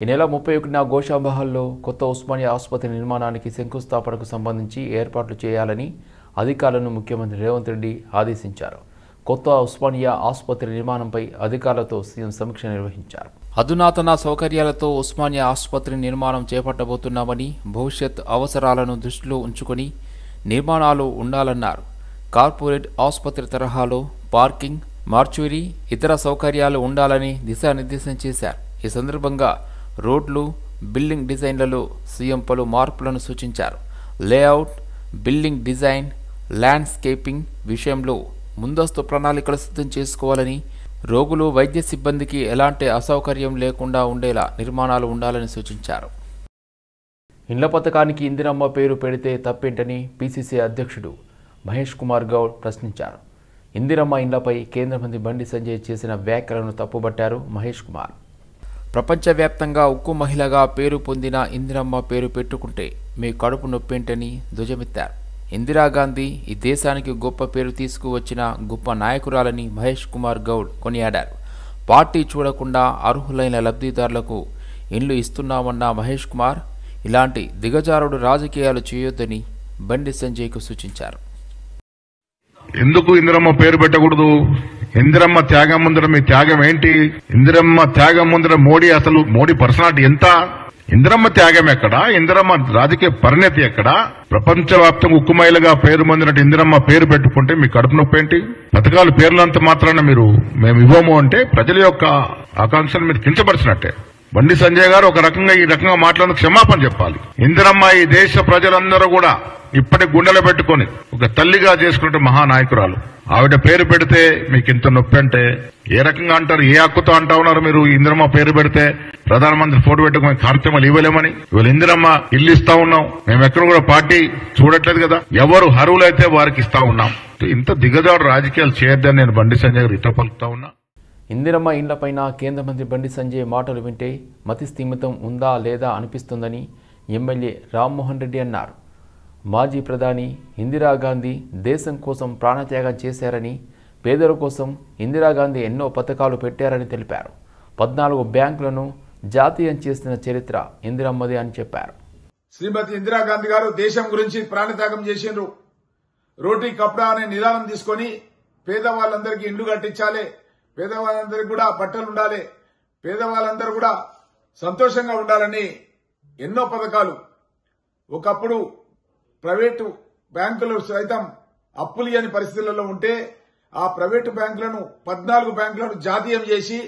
ఈ నెల 31న గోషామహల్లో కొత్త ఉస్మానియా ఆసుపత్రి నిర్మాణానికి శంకుస్థాపనకు సంబంధించి ఏర్పాట్లు చేయాలని అధికారులను ముఖ్యమంత్రి రేవంత్ రెడ్డి ఆదేశించారు. కొత్త ఉస్మానియా ఆసుపత్రి నిర్మాణంపై అధికారులతో సీఎం సమీక్ష నిర్వహించారు. అధునాతన సౌకర్యాలతో ఉస్మానియా ఆసుపత్రి నిర్మాణం చేపట్టబోతున్నామని, భవిష్యత్ అవసరాలను దృష్టిలో ఉంచుకొని నిర్మాణాలు ఉండాలన్నారు. కార్పొరేట్ ఆసుపత్రి తరహాలో పార్కింగ్, మార్చురీ, ఇతర సౌకర్యాలు ఉండాలని దిశానిర్దేశం చేశారు. ఈ సందర్భంగా రోడ్లు, బిల్డింగ్ డిజైన్లలో సీఎం పలు మార్పులను సూచించారు. లేఅవుట్, బిల్డింగ్ డిజైన్, ల్యాండ్స్కేపింగ్ విషయంలో ముందస్తు ప్రణాళికలు సిద్ధం చేసుకోవాలని, రోగులు, వైద్య సిబ్బందికి ఎలాంటి అసౌకర్యం లేకుండా ఉండేలా నిర్మాణాలు ఉండాలని సూచించారు. ఇండ్ల పథకానికి ఇందిరమ్మ పేరు పెడితే తప్పేంటని పీసీసీ అధ్యక్షుడు మహేష్ కుమార్ గౌడ్ ప్రశ్నించారు. ఇందిరమ్మ ఇండ్లపై కేంద్ర మంత్రి బండి సంజయ్ చేసిన వ్యాఖ్యలను తప్పుబట్టారు మహేష్ కుమార్. ప్రపంచవ్యాప్తంగా ఉక్కు మహిళగా పేరు పొందిన ఇందిరమ్మ పేరు పెట్టుకుంటే మీ కడుపు నొప్పేంటని ధ్వజమెత్తారు. ఇందిరాగాంధీ ఈ దేశానికి గొప్ప పేరు తీసుకువచ్చిన గొప్ప నాయకురాలని మహేష్ కుమార్ గౌడ్ కొనియాడారు. పార్టీ చూడకుండా అర్హులైన లబ్ధిదారులకు ఇండ్లు ఇస్తున్నామన్న మహేష్ కుమార్ ఇలాంటి దిగజారుడు రాజకీయాలు చేయొద్దని బండి సంజయ్కు సూచించారు. ఎందుకు ఇందిరమ్మ పేరు పెట్టకూడదు? ఇందిరమ్మ త్యాగం ముందర మీ త్యాగం ఏంటి? ఇందిరమ్మ త్యాగం ముందర మోడీ పర్సనాలిటీ ఎంత? ఇందిరమ్మ త్యాగం ఎక్కడా? ఇందిరమ్మ రాజకీయ పరిణతి ఎక్కడా? ప్రపంచవ్యాప్తంగా ఉక్కుమైలుగా పేరు పొందినట్టు ఇందిరమ్మ పేరు పెట్టుకుంటే మీ కడుపు నొప్పి ఏంటి? పథకాలు పేర్లంత మాత్రాన మేము ఇవ్వము అంటే ప్రజల యొక్క ఆకాంక్షను మీరు కించపరిచినట్టే. బండి సంజయ్ గారు ఈ రకంగా మాట్లాడిన క్షమాపణ చెప్పాలి. ఇందిరమ్మ ఈ దేశ ప్రజలందరూ కూడా ఇప్పటి గుండెలు పెట్టుకుని ఒక తల్లిగా చేసుకుంటే మహానాయకురాలు. ఆవిడ పేరు పెడితే మీకు ఇంత నొప్పి అంటే ఏ రకంగా అంటారు? ఏ హక్కుతో అంటా ఉన్నారు మీరు? ఇందిరమ్మ పేరు పెడితే ప్రధానమంత్రి ఫోటో పెట్టుకుని కార్యక్రమాలు ఇవ్వలేమని. ఇవాళ ఇందిరమ్మ ఇల్లు ఇస్తా ఉన్నాం. మేము ఎక్కడ కూడా పార్టీ చూడట్లేదు కదా. ఎవరు అర్హులైతే వారికి ఇస్తా ఉన్నాం. ఇంత దిగజాడు రాజకీయాలు చేయొద్దని నేను బండి సంజయ్ గారు ఇతో పలుకుతా ఉన్నా. ఇందిరమ్మ ఇండ్లపైన కేంద్ర మంత్రి బండి సంజయ్ మాటలు వింటే మతి స్థిమితం ఉందా లేదా అనిపిస్తుందని ఎమ్మెల్యే రామ్మోహన్ రెడ్డి అన్నారు. మాజీ ప్రధాని ఇందిరాగాంధీ దేశం కోసం ప్రాణత్యాగం చేశారని, పేదల కోసం ఇందిరాగాంధీ ఎన్నో పథకాలు పెట్టారని తెలిపారు. 14 బ్యాంకులను జాతీయం చేసిన చరిత్ర ఇందిరమ్మది అని చెప్పారు. శ్రీమతి ఇందిరాగాంధీ గారు దేశం గురించి ప్రాణత్యాగం చేసిండ్రు. రోటీ కప్డా అనే నిదానం తీసుకొని పేదవాళ్ళందరికీ ఇండ్లు కట్టించాలి, పేదవాళ్ళందరికీ కూడా బట్టలు ఉండాలి, పేదవాళ్ళందరూ కూడా సంతోషంగా ఉండాలని ఎన్నో పథకాలు. ఒకప్పుడు ప్రైవేటు బ్యాంకులు సైతం అప్పులు ఇవ్వని పరిస్థితులలో ఉంటే ఆ ప్రైవేటు బ్యాంకులను 14 బ్యాంకులను జాతీయం చేసి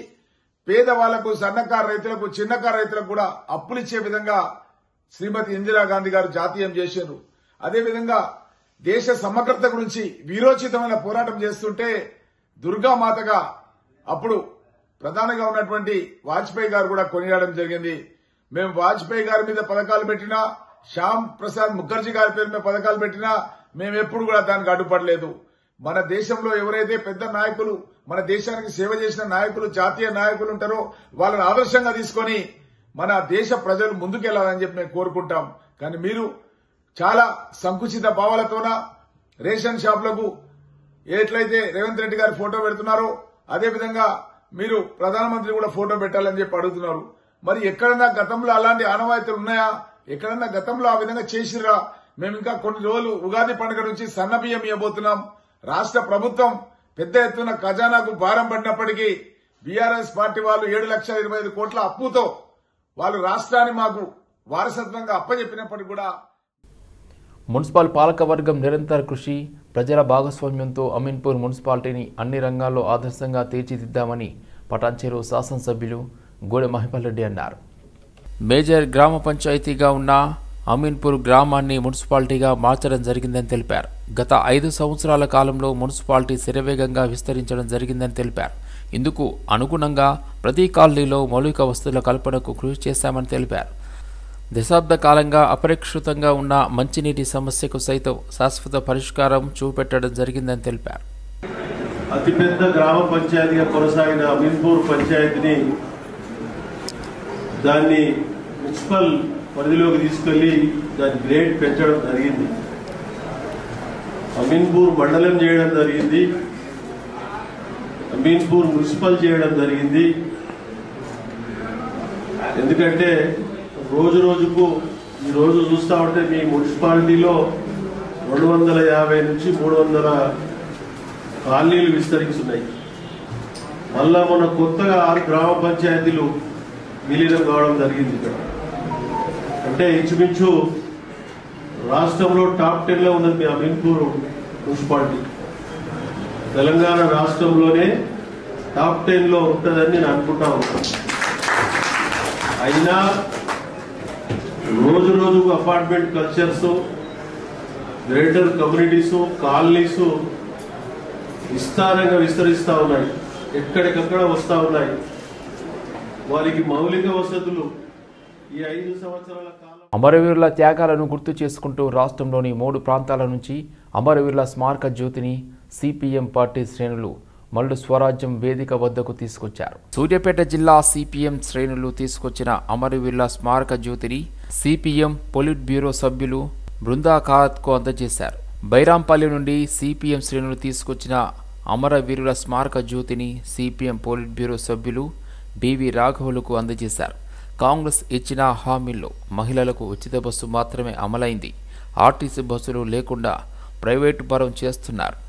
పేదవాళ్లకు, సన్నకారు రైతులకు, చిన్నకారు రైతులకు కూడా అప్పులు ఇచ్చే విధంగా శ్రీమతి ఇందిరాగాంధీ గారు జాతీయం చేశారు. అదేవిధంగా దేశ సమగ్రత గురించి వీరోచితమైన పోరాటం చేస్తుంటే దుర్గామాతగా అప్పుడు ప్రధానిగా ఉన్నటువంటి వాజ్పేయి గారు కూడా కొనియాడడం జరిగింది. మేము వాజ్పేయి గారి మీద పథకాలు పెట్టినా, శ్యామ్ ప్రసాద్ ముఖర్జీ గారి పేరు మీద పథకాలు పెట్టినా మేము ఎప్పుడు కూడా దానికి అడ్డుపడలేదు. మన దేశంలో ఎవరైతే పెద్ద నాయకులు, మన దేశానికి సేవ చేసిన నాయకులు, జాతీయ నాయకులు ఉంటారో వాళ్ళని ఆదర్శంగా తీసుకొని మన దేశ ప్రజలు ముందుకెళ్లాలని చెప్పి మేము కోరుకుంటాం. కానీ మీరు చాలా సంకుచిత భావాలతోన రేషన్ షాపులకు ఎట్లయితే రేవంత్ రెడ్డి గారి ఫోటో పెడుతున్నారో అదేవిధంగా మీరు ప్రధానమంత్రి కూడా ఫోటో పెట్టాలని చెప్పి అడుగుతున్నారు. మరి ఎక్కడన్నా గతంలో అలాంటి ఆనవాయితీలు ఉన్నాయా? ఎక్కడన్నా గతంలో ఆ విధంగా చేసిరా? మేము ఇంకా కొన్ని రోజులు ఉగాది పండుగ నుంచి సన్నబియ్యం ఇవ్వబోతున్నాం. రాష్ట్ర ప్రభుత్వం పెద్ద ఎత్తున ఖజానాకు భారం పడినప్పటికీ బీఆర్ఎస్ పార్టీ వాళ్ళు 7,25,000 కోట్ల అప్పుతో వాళ్ళు రాష్ట్రాన్ని మాకు వారసత్వంగా అప్పచెప్పినప్పటికీ కూడా మున్సిపల్ పాలకవర్గం నిరంతర కృషి, ప్రజల భాగస్వామ్యంతో అమీన్పూర్ మున్సిపాలిటీని అన్ని రంగాల్లో ఆదర్శంగా తీర్చిదిద్దామని పటాన్చెరు శాసనసభ్యులు గోడె మహిపాల్ రెడ్డి అన్నారు. మేజర్ గ్రామ పంచాయతీగా ఉన్న అమీన్పూర్ గ్రామాన్ని మున్సిపాలిటీగా మార్చడం జరిగిందని తెలిపారు. గత 5 సంవత్సరాల కాలంలో మున్సిపాలిటీ శరవేగంగా విస్తరించడం జరిగిందని తెలిపారు. ఇందుకు అనుగుణంగా ప్రతి కాలనీలో మౌలిక వసతుల కల్పనకు కృషి చేశామని తెలిపారు. దశాబ్ద కాలంగా అపరిష్కృతంగా ఉన్న మంచినీటి సమస్యకు సైతం శాశ్వత పరిష్కారం చూపెట్టడం జరిగిందని తెలిపారు. అతిపెద్ద గ్రామ పంచాయతీగా కొనసాగిన అమీన్పూర్ పంచాయతీని దాన్ని మున్సిపల్ పరిధిలోకి తీసుకెళ్లి దాని గ్రేడ్ పెంచడం జరిగింది. అమీన్పూర్ మండలం చేయడం జరిగింది, అమీన్పూర్ మున్సిపల్ చేయడం జరిగింది. ఎందుకంటే రోజు రోజుకు ఈరోజు చూస్తూ ఉంటే మీ మున్సిపాలిటీలో 250 నుంచి 300 కాలనీలు విస్తరిస్తున్నాయి. మళ్ళా మన కొత్తగా 6 గ్రామ పంచాయతీలు విలీనం కావడం జరిగింది. ఇక్కడ అంటే ఇంచుమించు రాష్ట్రంలో టాప్ 10లో ఉన్నది మీ అమీన్పూర్ మున్సిపాలిటీ. తెలంగాణ రాష్ట్రంలోనే టాప్ 10లో ఉంటుందని నేను అనుకుంటా ఉన్నాను. అయినా రోజు రోజుకు apartment cultures, greater communities, colonies విస్తారంగా విస్తరిస్తూ ఉన్నాయి. ఎక్కడికక్కడ వస్తూ ఉన్నాయి. వారికి మౌలిక వసతులు ఈ 5 సంవత్సరాల కాలం అమరవీరుల త్యాగాలను గుర్తు చేసుకుంటూ రాష్ట్రంలోని 3 ప్రాంతాల నుంచి అమరవీరుల స్మారక జ్యోతిని సిపిఎం పార్టీ శ్రేణులు మల్లు స్వరాజ్యం వేదిక వద్దకు తీసుకొచ్చారు. సూర్యాపేట జిల్లా సిపిఎం శ్రేణులు తీసుకొచ్చిన అమరవీరుల స్మారక జ్యోతిని సిపిఎం పొలిట్ బ్యూరో సభ్యులు బృందా ఖారత్కు అందజేశారు. బైరాంపల్లి నుండి సిపిఎం శ్రేణులు తీసుకొచ్చిన అమరవీరుల స్మారక జ్యోతిని సిపిఎం పొలిట్ బ్యూరో సభ్యులు బివి రాఘవులకు అందజేశారు. కాంగ్రెస్ ఇచ్చిన హామీల్లో మహిళలకు ఉచిత బస్సు మాత్రమే అమలైంది. ఆర్టీసీ బస్సులు లేకుండా ప్రైవేటు పరం చేస్తున్నారు.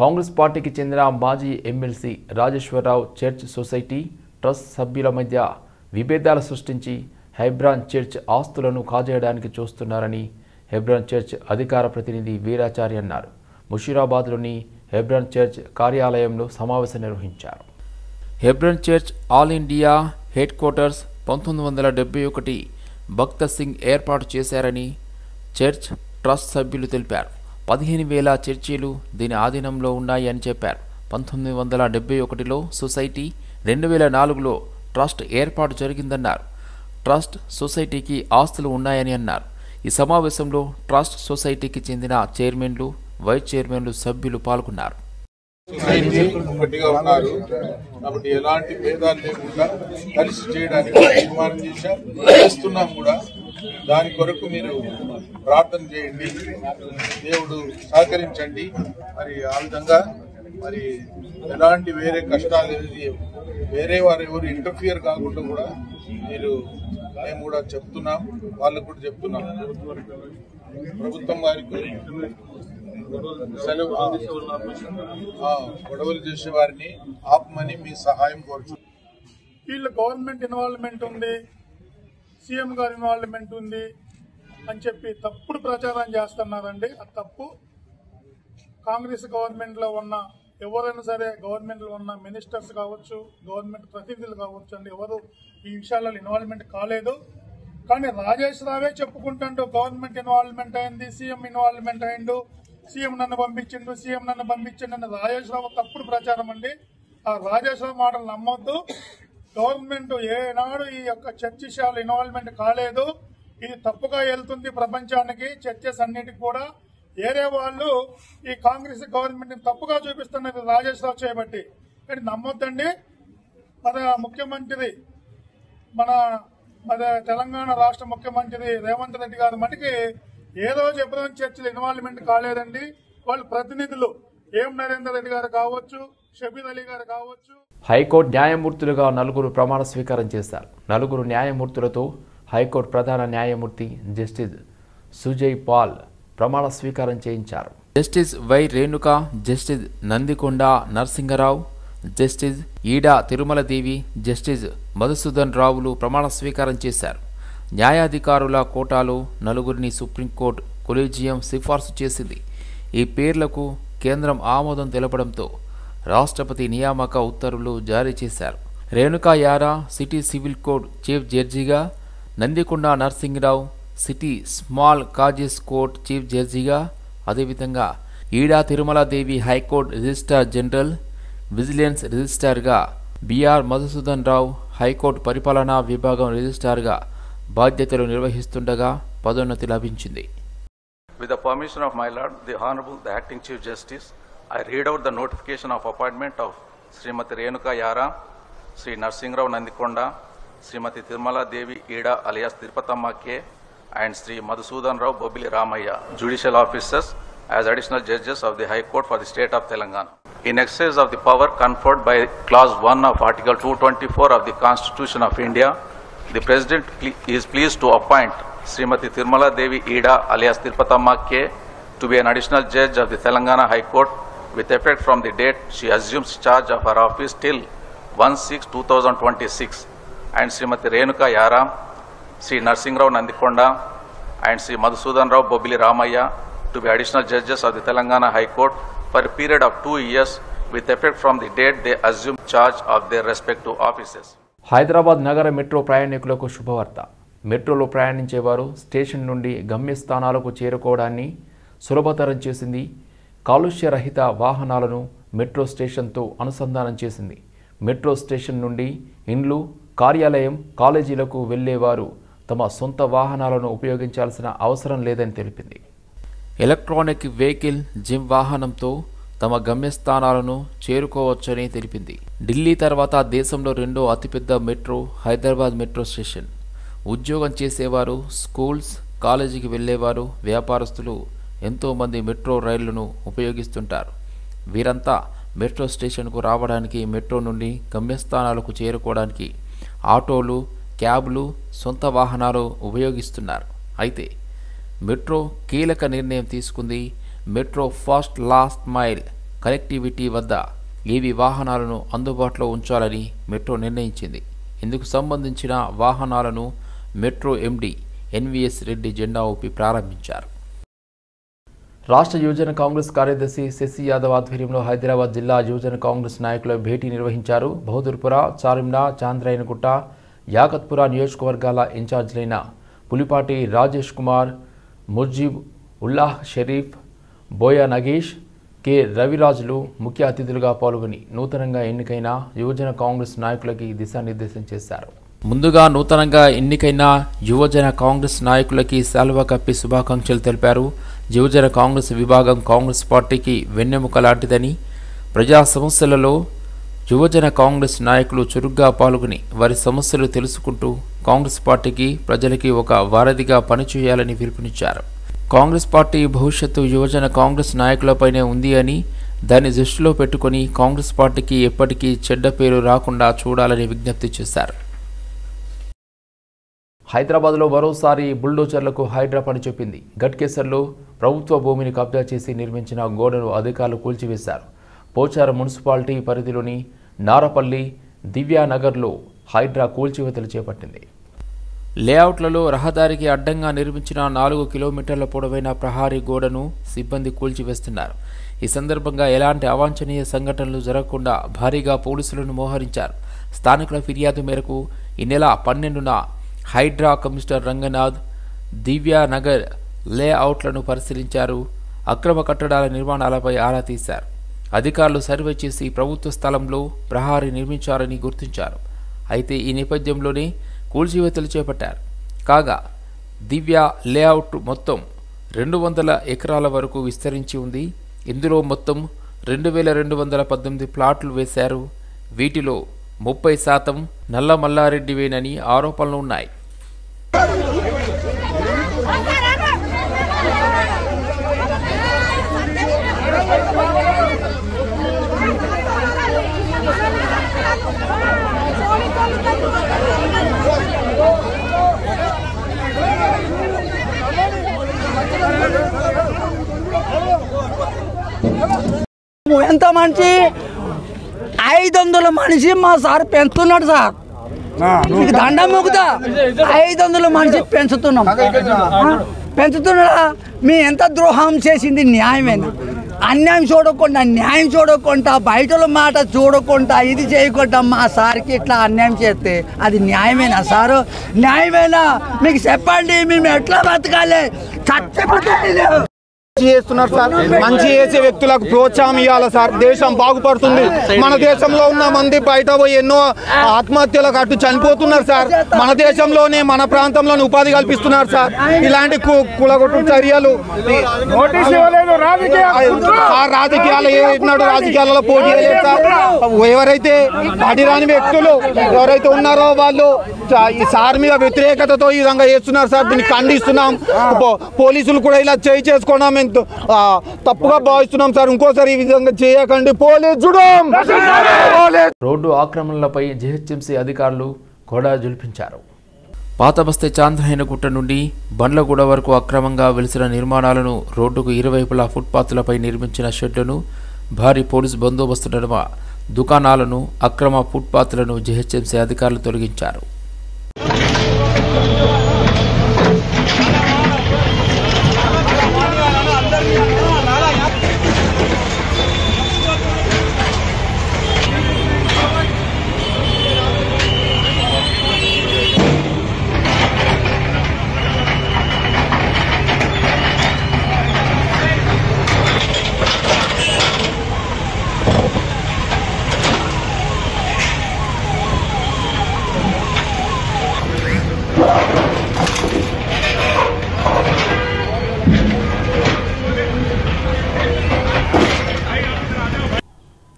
కాంగ్రెస్ పార్టీకి చెందిన మాజీ MLC Rajeshwararao church society trust సభ్యుల మధ్య విభేదాలు సృష్టించి హెబ్రాన్ చర్చ్ ఆస్తులను కాజేయడానికి చూస్తున్నారని హెబ్రాన్ చర్చ్ అధికార ప్రతినిధి వీరాచారి అన్నారు. ముషీరాబాద్లోని హెబ్రాన్ చర్చ్ కార్యాలయంలో సమావేశం నిర్వహించారు. Hebron church all India headquarters 1971 Bakht Singh ఏర్పాటు చేశారని చర్చ్ ట్రస్ట్ సభ్యులు తెలిపారు. 15,000 చర్చీలు దీని ఆధీనంలో ఉన్నాయి అని చెప్పారు. 1971లో సొసైటీ, 2004లో ట్రస్ట్ ఏర్పాటు జరిగిందన్నారు. ట్రస్ట్ సొసైటీకి ఆస్తులు ఉన్నాయని అన్నారు. ఈ సమావేశంలో ట్రస్ట్ సొసైటీకి చెందిన చైర్మన్లు, వైస్ చైర్మన్లు సభ్యులు పాల్గొన్నారు. ఒకటిగా ఉన్నారు కాబట్టి ఎలాంటి భేదాలు లేకుండా కలిసి చేయడానికి తీర్మానం చేస్తున్నాం కూడా. దాని కొరకు మీరు ప్రార్థన చేయండి, దేవుడు సహకరించండి. మరి ఆ విధంగా మరి ఎలాంటి వేరే కష్టాలు వేరే వారు ఎవరు ఇంటర్ఫియర్ కాకుండా కూడా మీరు మేము కూడా చెప్తున్నాం, వాళ్ళకు కూడా చెప్తున్నాం. ప్రభుత్వం వారికి సెలవు గొడవలు చేసే వారిని ఆపమని మీ సహాయం కోరుతున్నాం. వీళ్ళు గవర్నమెంట్ ఇన్వాల్వ్మెంట్ ఉంది, సీఎం గారి ఇన్వాల్వ్మెంట్ ఉంది అని చెప్పి తప్పుడు ప్రచారం చేస్తున్నారండి. అది తప్పు. కాంగ్రెస్ గవర్నమెంట్ లో ఉన్న ఎవరైనా సరే, గవర్నమెంట్ లో ఉన్న మినిస్టర్స్ కావచ్చు, గవర్నమెంట్ ప్రతినిధులు కావచ్చు అండి, ఎవరు ఈ విషయాలలో ఇన్వాల్వ్మెంట్ కాలేదు. కానీ రాజేష్ రావే చెప్పుకుంటాడు గవర్నమెంట్ ఇన్వాల్వ్మెంట్ అయింది, సీఎం ఇన్వాల్వ్మెంట్ అయిండు, సీఎం నన్ను పంపించిండు, సీఎం నన్ను పంపించిండు అని రాజేష్ రావు తప్పుడు ప్రచారం అండి. ఆ రాజేష్ రావు మాటలు నమ్మొద్దు. గవర్నమెంట్ ఏనాడు ఈ యొక్క చర్చశాల ఇన్వాల్వ్మెంట్ కాలేదు. ఇది తప్పుగా వెళ్తుంది ప్రపంచానికి, చర్చస్ అన్నిటికి కూడా. ఏరే వాళ్ళు ఈ కాంగ్రెస్ గవర్నమెంట్ ని తప్పుగా చూపిస్తున్నది రాజేష్ రావు చేయబట్టి. కానీ నమ్మొద్దండి. మన ముఖ్యమంత్రి, మన తెలంగాణ రాష్ట్ర ముఖ్యమంత్రి రేవంత్ రెడ్డి గారు మటుకి ఏదో చెప్పడం చర్చలు ఇన్వాల్వ్మెంట్ కాలేదండి. వాళ్ళు ప్రతినిధులు ఏం నరేందర్ రెడ్డి గారు కావచ్చు, షబీర్ అలీ గారు కావచ్చు. హైకోర్టు న్యాయమూర్తులుగా 4 ప్రమాణ స్వీకారం చేశారు. 4 న్యాయమూర్తులతో హైకోర్టు ప్రధాన న్యాయమూర్తి జస్టిస్ సుజయ్ పాల్ ప్రమాణ స్వీకారం చేయించారు. Justice Y Renuka, justice Nandikonda Narasinga Rao, justice Eeda Tirumala Devi, justice Madhusudan రావులు ప్రమాణ స్వీకారం చేశారు. న్యాయాధికారుల కోటాలో 4 సుప్రీంకోర్టు కొలీజియం సిఫార్సు చేసింది. ఈ పేర్లకు కేంద్రం ఆమోదం తెలపడంతో రాష్ట్రపతి నియామక ఉత్తర్వులు జారీ చేశారు. రేణుకా యారా సిటీ సివిల్ కోర్టు చీఫ్ జడ్జిగా, Nandikonda Narasinga Rao city small causes court chief జడ్జిగా, అదేవిధంగా Eeda Tirumala Devi high court registrar general, vigilance రిజిస్ట్రార్గా బిఆర్ మధుసూదన్ రావు హైకోర్టు పరిపాలనా విభాగం రిజిస్ట్రార్గా బాధ్యతలు నిర్వహిస్తుండగా పదోన్నతి లభించింది. With the permission of my Lord, the Honorable, the Acting Chief Justice, I read out the notification of appointment of Srimati Renuka Yara, Sri Narsingrao Nandikonda, Srimati Tirumala Devi Ida alias Tirupathamma K, and Sri Madhusudan Rao Bobili Ramaya, judicial officers, as additional judges of the High Court for the State of Telangana. In excess of the power conferred by Clause 1 of Article 224 of the Constitution of India, the President is pleased to appoint Srimati Tirumala Devi Ida alias Tirupathamma K to be an additional judge of the Telangana High Court with effect from the date she assumes charge of her office till 1/6/2026, and Srimati Renuka Yara, Sri Narsingrao Nandikonda, and Sri Madhusudan Rao Bobili Ramaya to be additional judges of the Telangana High Court for a period of 2 years with effect from the date they assume charge of their respective offices. Hyderabad నగర metro ప్రయాణికులకు శుభవార్త. మెట్రోలో ప్రయాణించేవారు station నుండి గమ్యస్థానాలకు చేరుకోవడాన్ని సులభతరం చేసింది. కాలుష్య రహిత వాహనాలను మెట్రో స్టేషన్తో అనుసంధానం చేసింది. మెట్రో స్టేషన్ నుండి ఇండ్లు, కార్యాలయం, కాలేజీలకు వెళ్లేవారు తమ సొంత వాహనాలను ఉపయోగించాల్సిన అవసరం లేదని తెలిపింది. ఎలక్ట్రానిక్ వెహికల్ జిమ్ వాహనంతో తమ గమ్యస్థానాలను చేరుకోవచ్చని తెలిపింది. ఢిల్లీ తర్వాత దేశంలో రెండో అతిపెద్ద మెట్రో హైదరాబాద్ మెట్రో స్టేషన్. ఉద్యోగం చేసేవారు, స్కూల్స్, కాలేజీకి వెళ్ళేవారు, వ్యాపారస్తులు ఎంతోమంది మెట్రో రైళ్లను ఉపయోగిస్తుంటారు. వీరంతా మెట్రో స్టేషన్కు రావడానికి, మెట్రో నుండి గమ్యస్థానాలకు చేరుకోవడానికి ఆటోలు, క్యాబ్లు, సొంత వాహనాలు ఉపయోగిస్తున్నారు. అయితే మెట్రో కీలక నిర్ణయం తీసుకుంది. Metro first last mile connectivity వద్ద ఏవి వాహనాలను అందుబాటులో ఉంచాలని మెట్రో నిర్ణయించింది. ఇందుకు సంబంధించిన వాహనాలను మెట్రో ఎండి ఎన్వీఎస్ రెడ్డి జెండా ఊపి ప్రారంభించారు. రాష్ట్ర యువజన కాంగ్రెస్ కార్యదర్శి శశి యాదవ్ ఆధ్వర్యంలో హైదరాబాద్ జిల్లా యువజన కాంగ్రెస్ నాయకుల భేటీ నిర్వహించారు. బహదూర్పుర, చార్మినార్, చాంద్రాయనగుట్ట, యాకత్పుర నియోజకవర్గాల ఇన్ఛార్జీలైన పులిపాటి రాజేష్ కుమార్, ముర్జీబ్ ఉల్లాహ్ షరీఫ్, బోయా నగేష్, కె రవిరాజులు ముఖ్య అతిథులుగా పాల్గొని నూతనంగా ఎన్నికైన యువజన కాంగ్రెస్ నాయకులకి దిశానిర్దేశం చేశారు. ముందుగా నూతనంగా ఎన్నికైన యువజన కాంగ్రెస్ నాయకులకి శాలువా కప్పి శుభాకాంక్షలు తెలిపారు. యువజన కాంగ్రెస్ విభాగం కాంగ్రెస్ పార్టీకి వెన్నెముక లాంటిదని, ప్రజా సమస్యలలో యువజన కాంగ్రెస్ నాయకులు చురుగ్గా పాల్గొని వారి సమస్యలు తెలుసుకుంటూ కాంగ్రెస్ పార్టీకి, ప్రజలకి ఒక వారధిగా పనిచేయాలని పిలుపునిచ్చారు. కాంగ్రెస్ పార్టీ భవిష్యత్తు యువజన కాంగ్రెస్ నాయకులపైనే ఉంది అని, దాన్ని దృష్టిలో పెట్టుకుని కాంగ్రెస్ పార్టీకి ఎప్పటికీ చెడ్డ పేరు రాకుండా చూడాలని విజ్ఞప్తి చేశారు. హైదరాబాద్లో మరోసారి బుల్డోజర్లకు హైడ్రా పని చెప్పింది. గట్కేసర్లో ప్రభుత్వ భూమిని కబ్జా చేసి నిర్మించిన గోడను అధికారులు కూల్చివేశారు. పోచారం మున్సిపాలిటీ పరిధిలోని నారపల్లి, దివ్యానగర్లో హైడ్రా కూల్చివేతలు చేపట్టింది. లేఅవుట్లలో రహదారికి అడ్డంగా నిర్మించిన 4 కిలోమీటర్ల పొడవైన ప్రహారీ గోడను సిబ్బంది కూల్చివేస్తున్నారు. ఈ సందర్భంగా ఎలాంటి అవాంఛనీయ సంఘటనలు జరగకుండా భారీగా పోలీసులను మోహరించారు. స్థానికుల ఫిర్యాదు మేరకు ఈ నెల 12న హైడ్రా కమిషనర్ రంగనాథ్ దివ్యానగర్ లేఅవుట్లను పరిశీలించారు. అక్రమ కట్టడాల నిర్మాణాలపై ఆరా తీశారు. అధికారులు సర్వే చేసి ప్రభుత్వ స్థలంలో ప్రహారీ నిర్మించారని గుర్తించారు. అయితే ఈ నేపథ్యంలోనే కూల్చివేతలు చేపట్టారు. కాగా దివ్య లేఅవుట్ మొత్తం 200 ఎకరాల వరకు విస్తరించి ఉంది. ఇందులో మొత్తం 2218 ప్లాట్లు వేశారు. వీటిలో 30% నల్ల మల్లారెడ్డివేనని ఆరోపణలు ఉన్నాయి. ఎంత మంచి 500 మనిషి మా సార్ పెంచుతున్నాడు సార్. మీకు దండం మొక్కుతా. 500 మనిషి పెంచుతున్నాం. పెంచుతున్నాడా? మీ ఎంత ద్రోహం చేసింది న్యాయమేనా? అన్యాయం చూడకుండా న్యాయం చూడకుండా బయటల మాట చూడకుండా ఇది చేయకుండా మా సార్కి ఇట్లా అన్యాయం చేస్తే అది న్యాయమేనా సారు? న్యాయమేనా? మీకు చెప్పండి, మేము ఎట్లా బతకాలి? చచ్చిపోతుంది. చేస్తున్నారు సార్. మంచి చేసే వ్యక్తులకు ప్రోత్సాహం ఇవ్వాలి సార్. దేశం బాగుపడుతుంది. మన దేశంలో ఉన్న మంది బయట పోయి ఎన్నో ఆత్మహత్యలకు అటు చనిపోతున్నారు సార్. మన దేశంలోనే మన ప్రాంతంలోనే ఉపాధి కల్పిస్తున్నారు సార్. ఇలాంటి కులగొట్టు చర్యలు రాజకీయాలు ఏనాడు రాజకీయాలలో పోటీ చేయలేదు సార్. ఎవరైతే పడిరాని వ్యక్తులు ఎవరైతే ఉన్నారో వాళ్ళు ఈ సార్ మీద వ్యతిరేకతతో ఈ విధంగా చేస్తున్నారు సార్. దీన్ని ఖండిస్తున్నాం. పోలీసులు కూడా ఇలా చేసుకోవడం తప్పుగా భావిస్తున్నాం సార్. ఇంకోసారి ఈ విధంగా చేయకండి. రోడ్డు ఆక్రమణలపై జీహెచ్ఎంసీ అధికారులు కూడా జులిపించారు. పాతబస్తీ చాంద్రహైనగుట్ట నుండి బండ్లగూడ వరకు అక్రమంగా వెలిసిన నిర్మాణాలను, రోడ్డుకు ఇరువైపులా ఫుట్పాత్లపై నిర్మించిన షెడ్లను, భారీ పోలీసు బందోబస్తు నడుమ దుకాణాలను, అక్రమ ఫుట్పాత్లను జీహెచ్ఎంసీ అధికారులు తొలగించారు.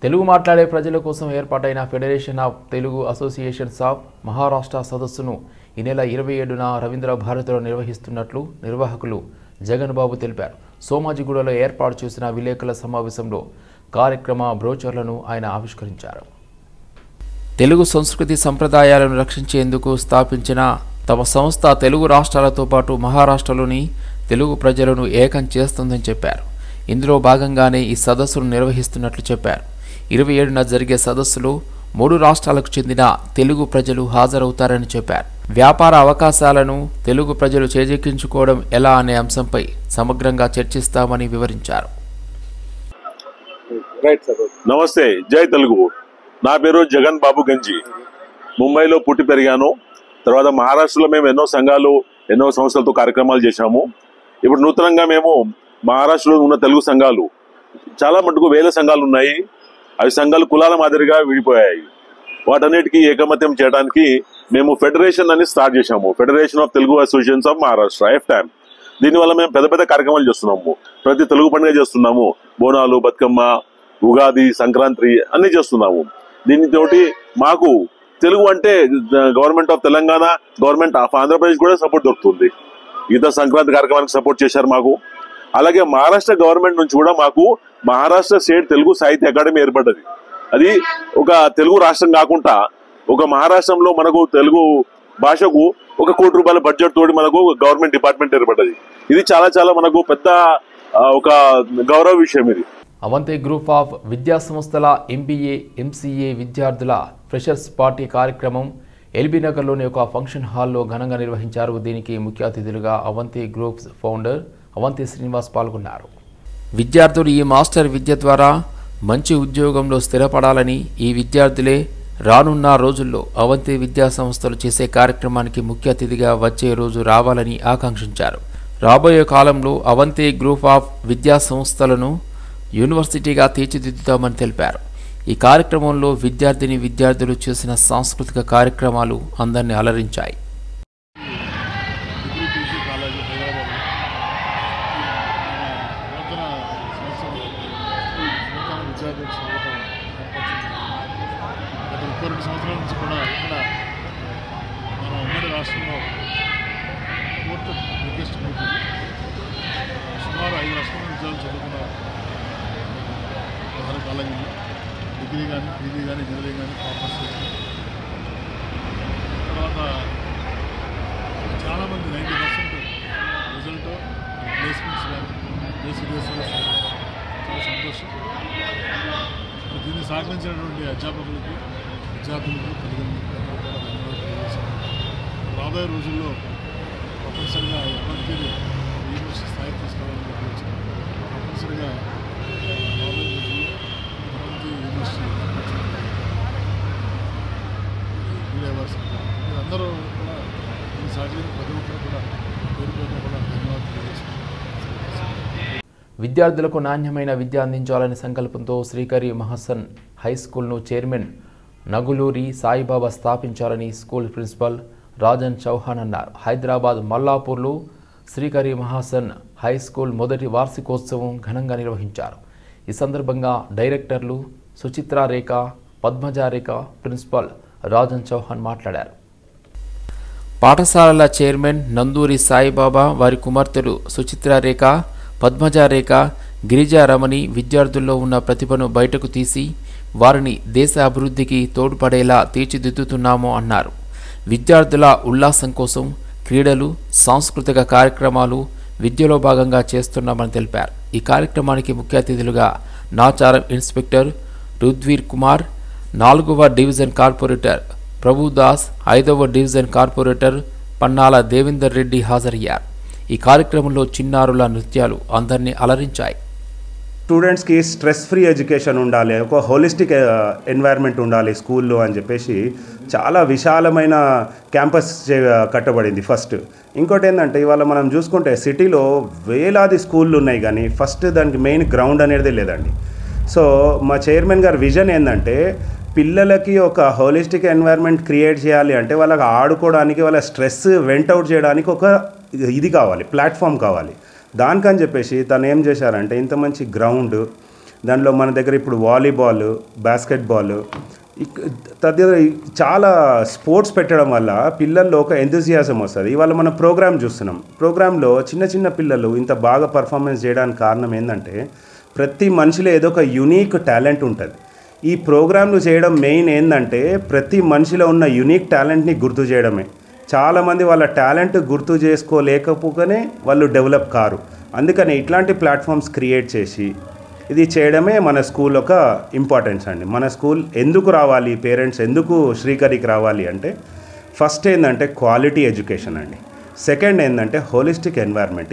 తెలుగు మాట్లాడే ప్రజల కోసం ఏర్పాటైన federation of Telugu associations of Maharashtra సదస్సును ఈ నెల 27న రవీంద్ర భారతిలో నిర్వహిస్తున్నట్లు నిర్వాహకులు జగన్ బాబు తెలిపారు. సోమాజిగూడలో ఏర్పాటు చేసిన విలేకరుల సమావేశంలో కార్యక్రమ బ్రోచర్లను ఆయన ఆవిష్కరించారు. తెలుగు సంస్కృతి సంప్రదాయాలను రక్షించేందుకు స్థాపించిన తమ సంస్థ తెలుగు రాష్ట్రాలతో పాటు మహారాష్ట్రలోని తెలుగు ప్రజలను ఏకం చేస్తుందని చెప్పారు. ఇందులో భాగంగానే ఈ సదస్సును నిర్వహిస్తున్నట్లు చెప్పారు. 27న జరిగే సదస్సులో 3 రాష్ట్రాలకు చెందిన తెలుగు ప్రజలు హాజరవుతారని చెప్పారు. వ్యాపార అవకాశాలను తెలుగు ప్రజలు చేజెక్కించుకోవడం ఎలా అనే అంశంపై సమగ్రంగా చర్చిస్తామని వివరించారు. నమస్తే, జై తెలుగు. నా పేరు జగన్ బాబు గంజి. ముంబైలో పుట్టి పెరిగాను. తర్వాత మహారాష్ట్రలో మేము ఎన్నో సంఘాలు, ఎన్నో సంస్థలతో కార్యక్రమాలు చేశాము. ఇప్పుడు నూతనంగా మేము మహారాష్ట్రలో ఉన్న తెలుగు సంఘాలు చాలా మటుకు వేల సంఘాలు ఉన్నాయి. అవి సంఘాలు కులాల మాదిరిగా విడిపోయాయి. వాటన్నిటికీ ఏకమత్యం చేయడానికి మేము ఫెడరేషన్ అని స్టార్ట్ చేశాము. Federation of Telugu associations of Maharashtra, FTAM. దీనివల్ల మేము పెద్ద పెద్ద కార్యక్రమాలు చేస్తున్నాము. ప్రతి తెలుగు పండుగ చేస్తున్నాము. బోనాలు, బతుకమ్మ, ఉగాది, సంక్రాంతి అన్ని చేస్తున్నాము. దీనితోటి మాకు తెలుగు అంటే government of Telangana, government of Andhra Pradesh కూడా సపోర్ట్ దొరుకుతుంది. ఈత సంక్రాంతి కార్యక్రమానికి సపోర్ట్ చేశారు మాకు. అలాగే మహారాష్ట్ర గవర్నమెంట్ నుంచి కూడా మాకు మహారాష్ట్ర స్టేట్ తెలుగు సాహిత్య అకాడమీ ఏర్పడ్డది. అది ఒక తెలుగు రాష్ట్రం కాకుండా ఒక మహారాష్ట్రంలో మనకు తెలుగు భాషకు 1 కోటి రూపాయల బడ్జెట్ తోటి మనకు గవర్నమెంట్ డిపార్ట్మెంట్ ఏర్పడ్డది. ఇది చాలా చాలా మనకు పెద్ద ఒక గౌరవ విషయం ఇది. అవంతి గ్రూప్ ఆఫ్ విద్యా సంస్థల MBA, MCA విద్యార్థుల ఫ్రెషర్స్ పార్టీ కార్యక్రమం ఎల్బీనగర్లోని ఒక ఫంక్షన్ హాల్లో ఘనంగా నిర్వహించారు. దీనికి ముఖ్య అతిథులుగా అవంతి గ్రూప్స్ ఫౌండర్ అవంతి శ్రీనివాస్ పాల్గొన్నారు. విద్యార్థులు ఈ మాస్టర్ విద్య ద్వారా మంచి ఉద్యోగంలో స్థిరపడాలని, ఈ విద్యార్థులే రానున్న రోజుల్లో అవంతి విద్యా సంస్థలు చేసే కార్యక్రమానికి ముఖ్య అతిథిగా వచ్చే రోజు రావాలని ఆకాంక్షించారు. రాబోయే కాలంలో అవంతి గ్రూప్ ఆఫ్ విద్యా సంస్థలను యూనివర్సిటీగా తీర్చిదిద్దుతామని తెలిపారు. ఈ కార్యక్రమంలో విద్యార్థులు చేసిన సాంస్కృతిక కార్యక్రమాలు అందరినీ అలరించాయి. సంవత్సరాల నుంచి కూడా ఇక్కడ మన ఉమ్మడి రాష్ట్రంలో 4th బిగ్గెస్ట్ గ్రూప్ ఇది. సుమారు 5 లక్షల విద్యార్థులు చదువుకున్న కాలేజీలు, డిగ్రీ కానీ, పీజీ కానీ, ఇంజనీరింగ్ కానీ, కామర్స్. తర్వాత చాలామంది 90% రిజల్ట్, ప్లేస్మెంట్స్ కానీ, చాలా సంతోషం. దీన్ని సహకరించినటువంటి అధ్యాపకులకి, విద్యార్థులకు, తల్లిదండ్రులకు రాబోయే రోజుల్లో తప్పనిసరిగా ఇప్పటికీ యూనివర్సిటీ స్థాయికి తీసుకెళ్ళాలని తప్పనిసరిగా విద్యార్థులకు నాణ్యమైన విద్య అందించాలనే సంకల్పంతో శ్రీకరి మహసన్ హై స్కూల్ను చైర్మన్ నగులూరి సాయిబాబా స్థాపించాలని స్కూల్ ప్రిన్సిపల్ రాజన్ చౌహాన్ అన్నారు. హైదరాబాద్ మల్లాపూర్లో శ్రీకరి మహసన్ హై స్కూల్ మొదటి వార్షికోత్సవం ఘనంగా నిర్వహించారు. ఈ సందర్భంగా డైరెక్టర్లు సుచిత్రారేఖ, పద్మజారేఖ, ప్రిన్సిపల్ రాజన్ చౌహాన్ మాట్లాడారు. పాఠశాలల చైర్మన్ నందూరి సాయిబాబా, వారి కుమార్తెలు సుచిత్రారేఖ, పద్మజారేఖ, గిరిజారమణి విద్యార్థుల్లో ఉన్న ప్రతిభను బయటకు తీసి వారిని దేశ అభివృద్ధికి తోడ్పడేలా తీర్చిదిద్దుతున్నాము అన్నారు. విద్యార్థుల ఉల్లాసం కోసం క్రీడలు, సాంస్కృతిక కార్యక్రమాలు విద్యలో భాగంగా చేస్తున్నామని తెలిపారు. ఈ కార్యక్రమానికి ముఖ్య అతిథులుగా నాచారం ఇన్స్పెక్టర్ రుద్వీర్ కుమార్, 4వ డివిజన్ కార్పొరేటర్ ప్రభుదాస్, 5వ డివిజన్ కార్పొరేటర్ పన్నాల దేవేందర్ రెడ్డి హాజరయ్యారు. ఈ కార్యక్రమంలో చిన్నారుల నృత్యాలు అందరినీ అలరించాయి. స్టూడెంట్స్కి స్ట్రెస్ ఫ్రీ ఎడ్యుకేషన్ ఉండాలి, ఒక హోలిస్టిక్ ఎన్వైర్న్మెంట్ ఉండాలి స్కూల్లో అని చెప్పేసి చాలా విశాలమైన క్యాంపస్ కట్టబడింది ఫస్ట్. ఇంకోటి ఏంటంటే ఇవాళ మనం చూసుకుంటే సిటీలో వేలాది స్కూళ్ళు ఉన్నాయి కానీ ఫస్ట్ దానికి మెయిన్ గ్రౌండ్ అనేది లేదండి. సో మా చైర్మన్ గారి విజన్ ఏంటంటే పిల్లలకి ఒక హోలిస్టిక్ ఎన్వైర్న్మెంట్ క్రియేట్ చేయాలి అంటే వాళ్ళకి ఆడుకోవడానికి, వాళ్ళ స్ట్రెస్ వెంట్ అవుట్ చేయడానికి ఒక ఇది కావాలి, ప్లాట్ఫామ్ కావాలి. దానికని చెప్పేసి తను ఏం చేశారంటే ఇంత మంచి గ్రౌండ్, దానిలో మన దగ్గర ఇప్పుడు వాలీబాల్, బాస్కెట్బాల్, తదితర చాలా స్పోర్ట్స్ పెట్టడం వల్ల పిల్లల్లో ఒక ఎంతూజియాజం వస్తుంది. ఇవాళ మనం ప్రోగ్రామ్ చూస్తున్నాం, ప్రోగ్రాంలో చిన్న చిన్న పిల్లలు ఇంత బాగా పర్ఫార్మెన్స్ చేయడానికి కారణం ఏంటంటే ప్రతి మనిషిలో ఏదో ఒక యునీక్ టాలెంట్ ఉంటుంది. ఈ ప్రోగ్రాంలు చేయడం మెయిన్ ఏంటంటే ప్రతి మనిషిలో ఉన్న యునీక్ టాలెంట్ని గుర్తు చేయడమే. చాలామంది వాళ్ళ టాలెంట్ గుర్తు చేసుకోలేకపోగానే వాళ్ళు డెవలప్ కారు. అందుకని ఇట్లాంటి ప్లాట్ఫామ్స్ క్రియేట్ చేసి ఇది చేయడమే మన స్కూల్ ఒక ఇంపార్టెన్స్ అండి. మన స్కూల్ ఎందుకు రావాలి, పేరెంట్స్ ఎందుకు శ్రీకరికి రావాలి అంటే ఫస్ట్ ఏంటంటే క్వాలిటీ ఎడ్యుకేషన్ అండి. సెకండ్ ఏంటంటే హోలిస్టిక్ ఎన్వైర్న్మెంట్.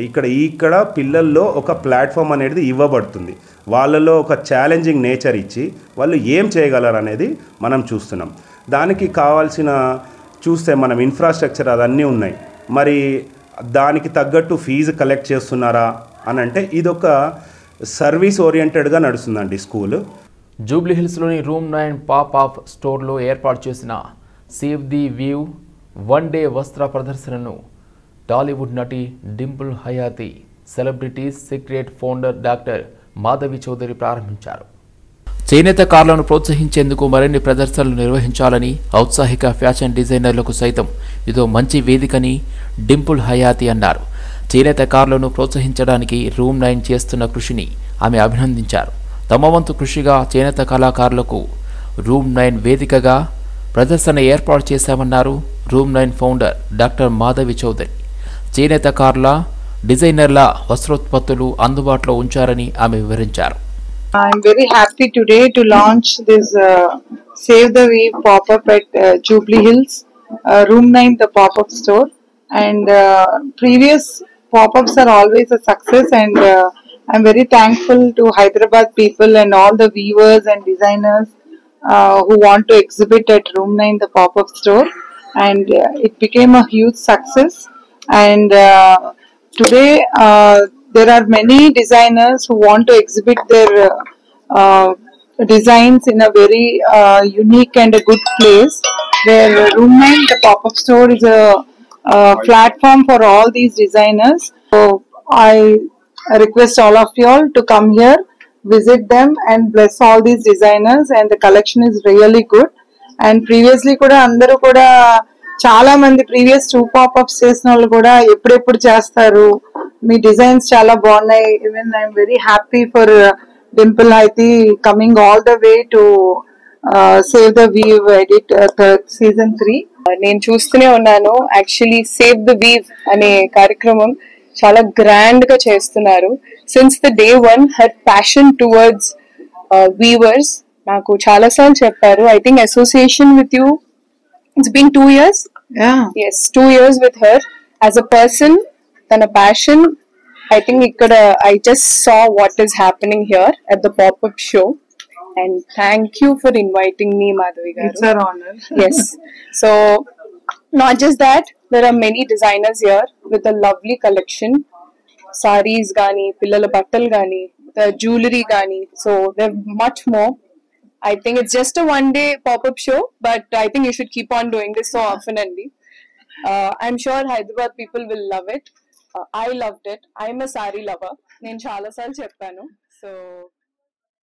ఇక్కడ పిల్లల్లో ఒక ప్లాట్ఫామ్ అనేది ఇవ్వబడుతుంది. వాళ్ళలో ఒక ఛాలెంజింగ్ నేచర్ ఇచ్చి వాళ్ళు ఏం చేయగలరు అనేది మనం చూస్తున్నాం. దానికి కావాల్సిన చూస్తే మనం ఇన్ఫ్రాస్ట్రక్చర్ అదన్నీ ఉన్నాయి. మరి దానికి తగ్గట్టు ఫీజు కలెక్ట్ చేస్తున్నారా అని అంటే ఇదొక సర్వీస్ ఓరియంటెడ్గా నడుస్తుందండి స్కూల్. జూబ్లీహిల్స్లోని రూమ్ 9 పాప్ అప్ స్టోర్లో ఏర్పాటు చేసిన సేవ్ ది వ్యూ 1 డే వస్త్ర ప్రదర్శనను టాలీవుడ్ నటి Dimple Hayathi, celebrities secret founder doctor Madhavi Chowdary ప్రారంభించారు. చేనేత కార్లను ప్రోత్సహించేందుకు మరిన్ని ప్రదర్శనలు నిర్వహించాలని, ఔత్సాహిక ఫ్యాషన్ డిజైనర్లకు సైతం ఇదో మంచి వేదికని డింపుల్ హయాతి అన్నారు. చేనేత కార్లను ప్రోత్సహించడానికి రూమ్ 9 చేస్తున్న కృషిని ఆమె అభినందించారు. తమ వంతు కృషిగా చేనేత కళాకారులకు రూమ్ 9 వేదికగా ప్రదర్శన ఏర్పాటు చేశామన్నారు room 9 founder doctor Madhavi Chowdary. చేనేత కార్ల, డిజైనర్ల వస్త్రోత్పత్తులు అందుబాటులో ఉంచారని ఆమె వివరించారు. I'm very happy today to launch this Save the Weave pop-up at Jubilee Hills, Room 9, the pop-up store. And previous pop-ups are always a success, and I'm very thankful to Hyderabad people and all the weavers and designers who want to exhibit at Room 9, the pop-up store. And it became a huge success. And today there are many designers who want to exhibit their designs in a very unique and a good place, where Room 9, the pop-up store, is a platform for all these designers. So I request all of you all to come here, visit them and bless all these designers, and the collection is really good. And previously kuda andaru kuda చాలా మంది previous 2 pop-ups చేసిన వాళ్ళు కూడా ఎప్పుడెప్పుడు చేస్తారు, మీ designs చాలా బాగున్నాయి. Even I'm very happy for Dimple Hayathi coming all the way to save the weave edit season 3. నేను చూస్తూనే ఉన్నాను. యాక్చువల్లీ సేవ్ ద వీవ్ అనే కార్యక్రమం చాలా గ్రాండ్ గా చేస్తున్నారు. Since the day 1 her passion towards weavers నాకు చాలా సార్లు చెప్పారు. I think association with you, it's been 2 years. Yes, 2 years with her as a person. Tana passion, I think I just saw what is happening here at the pop-up show, and thank you for inviting me, Madhavi garu. It's our honor. Yes, so not just that, there are many designers here with a lovely collection. sarees gani, pillala battal gani, the jewelry gani. So there's much more. I think it's just a one-day pop-up show, but I think you should keep on doing this so often, Andy. I'm sure Hyderabad people will love it. I loved it. I'm a saree lover. నేను చాలా సార్లు చెప్పాను. So